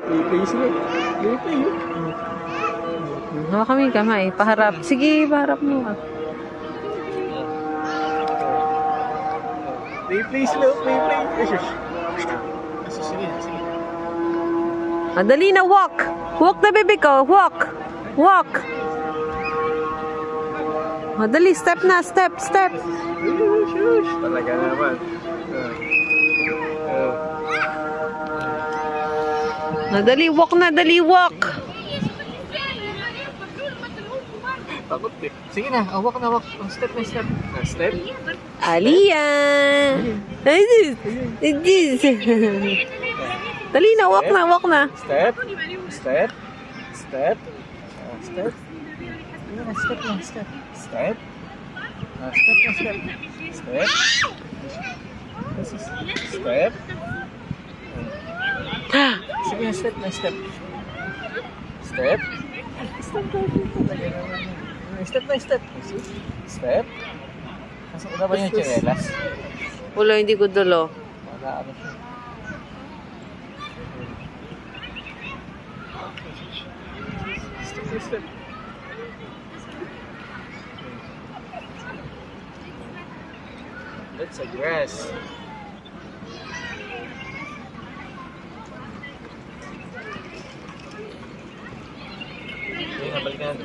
Replay sila. Replay. Hawa kami kamay. Paharap. Sige, paharap mo. Replay sila. Replay. Sige. Dali na, walk. Walk na, baby ko. Walk. Walk. Dali, step na. Step. Talaga naman. Dali, walk na. Dali, walk. Takot eh. Sige na, walk na. Step na step. Step. Aliyah. This. Dali na, walk na. Step. Step. Step. Step. Step. Step. Step. Sige na, step. Step. Step. Step. Nasaan na ba yung chinelas? Wala, hindi ko dulo. Wala ano siya. Step. That's a grass. Okay, nabalikan.